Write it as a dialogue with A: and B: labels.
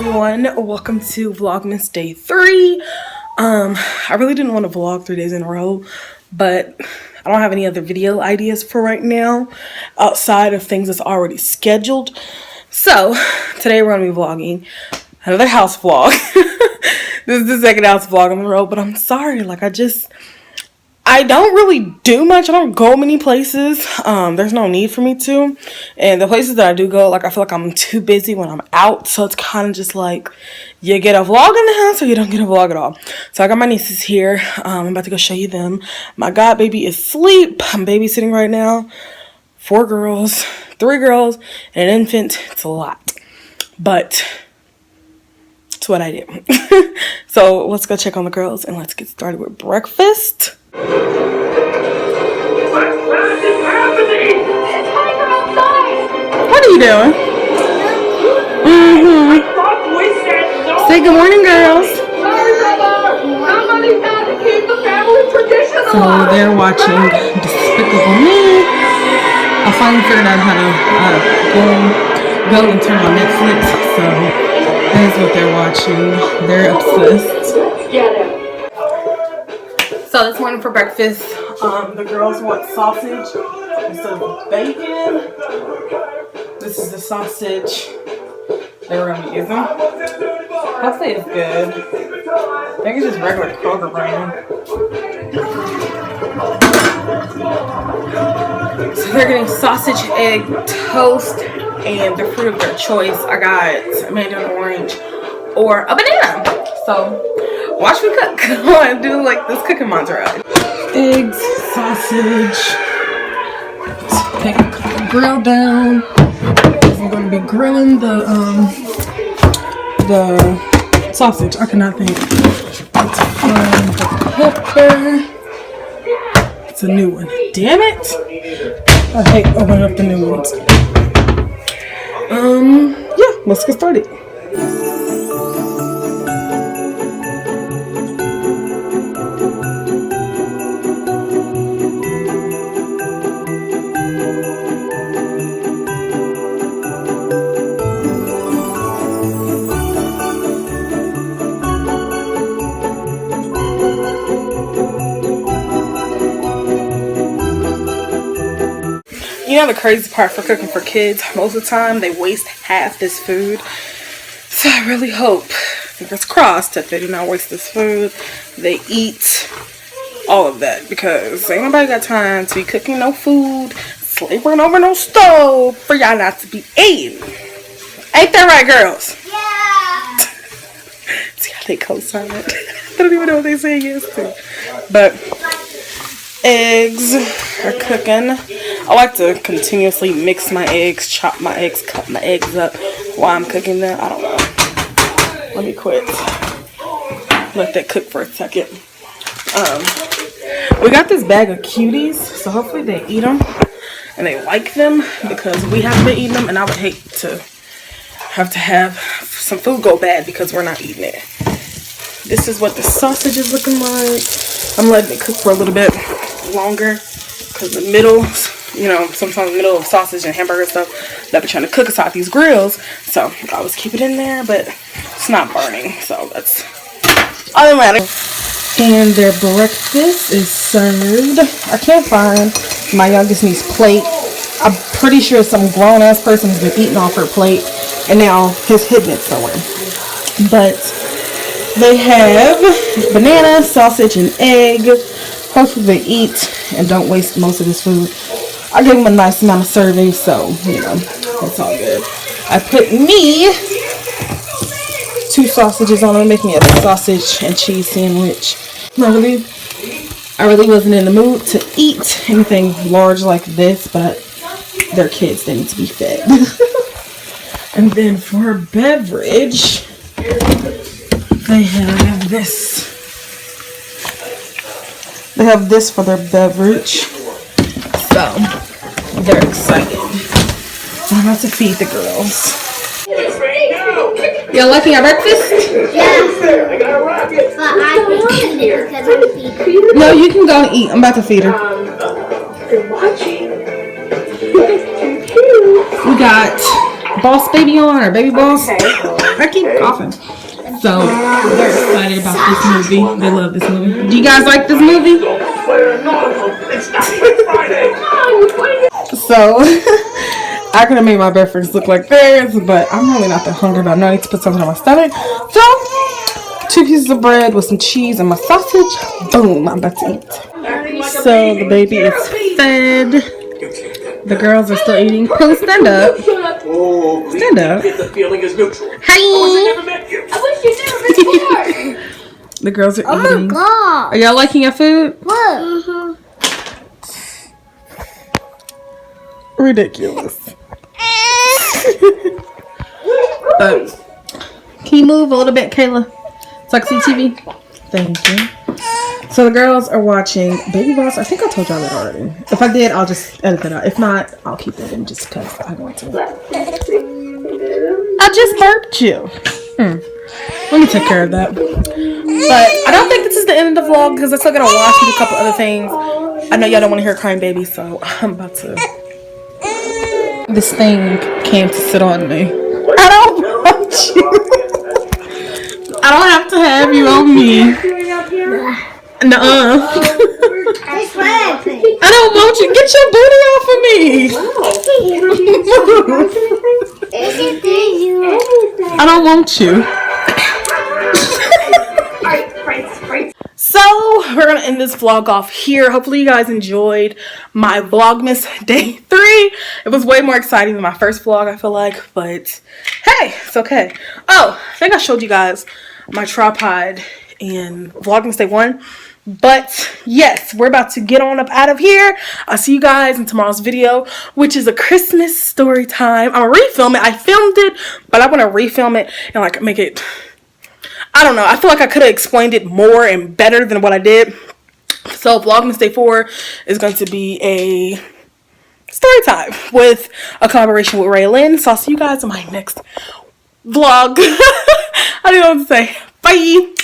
A: everyone, welcome to Vlogmas day 3. I really didn't want to vlog 3 days in a row, but I don't have any other video ideas for right now outside of things that's already scheduled. So today we're going to be vlogging another house vlog. This is the second house vlog on the road, but I'm sorry, like I don't really do much. I don't go many places. There's no need for me to. And the places that I do go, like I feel like I'm too busy when I'm out. So it's kind of just like you get a vlog in the house or you don't get a vlog at all. So I got my nieces here. I'm about to go show you them. My god baby is asleep. I'm babysitting right now. 4 girls, 3 girls, and an infant. It's a lot. But it's what I do. So let's go check on the girls and let's get started with breakfast.
B: What is happening? It's Piper outside.
A: What are you doing?
B: I thought we said no.
A: Say good morning, girls.
B: Sorry, brother. Somebody's got to keep the family tradition
A: So
B: alive.
A: they're watching Despicable Me. I finally figured out how to go and turn on Netflix. So that is what they're watching. They're obsessed.
B: Let's get it.
A: So this morning for breakfast, the girls want sausage instead of bacon. This is the sausage they were going to be using. Hopefully it's good. I think it's just regular Kroger brand. So they're getting sausage, egg, toast, and the fruit of their choice. I got a mandarin orange or a banana. So watch me cook. I want to do like this cooking montage. Eggs, sausage. Take the grill down. I'm going to be grilling the sausage. I cannot think. The pepper. It's a new one. Damn it! I hate opening up the new ones. Yeah, let's get started. You know the crazy part for cooking for kids, most of the time they waste half this food. So I really hope, fingers crossed, that they do not waste this food. They eat all of that, because ain't nobody got time to be cooking no food, slavering over no stove for y'all not to be eating. Ain't that right, girls? Yeah. See how they co-sign it? I don't even know what they say yes to. But eggs are cooking. I like to continuously mix my eggs, chop my eggs, cut my eggs up while I'm cooking them. I don't know. Let me quit. Let that cook for a second. We got this bag of cuties, so hopefully they eat them and they like them, because we haven't been eating them and I would hate to have some food go bad because we're not eating it. This is what the sausage is looking like. I'm letting it cook for a little bit longer because the middle, you know, sometimes the middle of sausage and hamburger stuff that we're trying to cook aside these grills. So I always keep it in there, but it's not burning, so that's all that matters. And their breakfast is served. I can't find my youngest niece's plate. I'm pretty sure some grown ass person has been eating off her plate and now he's hidden it somewhere. But they have banana, sausage, and egg. Hopefully they eat and don't waste most of this food. I gave them a nice amount of serving, so, you know, that's all good. I put me 2 sausages on it, make me a sausage and cheese sandwich. I really wasn't in the mood to eat anything large like this, but they're kids, they need to be fed. And then for beverage, they have this. They have this for their beverage. So, they're excited. I'm about to feed the girls. Y'all liking our breakfast?
C: Yeah. I got a rocket. But I can eat it because I'm feeding.
A: No, you can go and eat. I'm about to feed her.
B: You're watching.
A: We got Boss Baby on, or Baby Boss.
B: Okay.
A: I keep coughing. So they're excited about this movie. They love this movie. Do you guys like this movie? So I could have made my breakfast look like theirs, but I'm really not that hungry. But I know I need to put something on my stomach. So 2 pieces of bread with some cheese and my sausage. Boom! I'm about to eat. So the baby is fed. The girls are still eating. Pooh, stand up. Stand up. Hi. The girls are eating.
C: Oh my god.
A: Are y'all liking your food?
C: Look.
A: Ridiculous. Can you move a little bit, Kayla? So I can see TV? Thank you. So the girls are watching Baby Boss. I think I told y'all that already. If I did, I'll just edit that out. If not, I'll keep it in just because I want to. I just burped you. Let me take care of that. But I don't think this is the end of the vlog because I still gotta watch and do a couple other things. I know y'all don't want to hear crying baby, so I'm about to. This thing came to sit on me. I don't want you. I don't have to have you on me. Nuh-uh. I don't want you. Get your booty off of me. I don't want you. So we're gonna end this vlog off here. Hopefully you guys enjoyed my Vlogmas day 3. It was way more exciting than my first vlog, I feel like, but hey, it's okay. Oh, I think I showed you guys my tripod in Vlogmas day 1. But yes, we're about to get on up out of here. I'll see you guys in tomorrow's video, which is a Christmas story time. I'm gonna refilm it. I filmed it, but I want to refilm it and like make it, I don't know. I feel like I could have explained it more and better than what I did. So Vlogmas day 4 is going to be a story time with a collaboration with Raylyn. So I'll see you guys in my next vlog. I don't know what to say. Bye.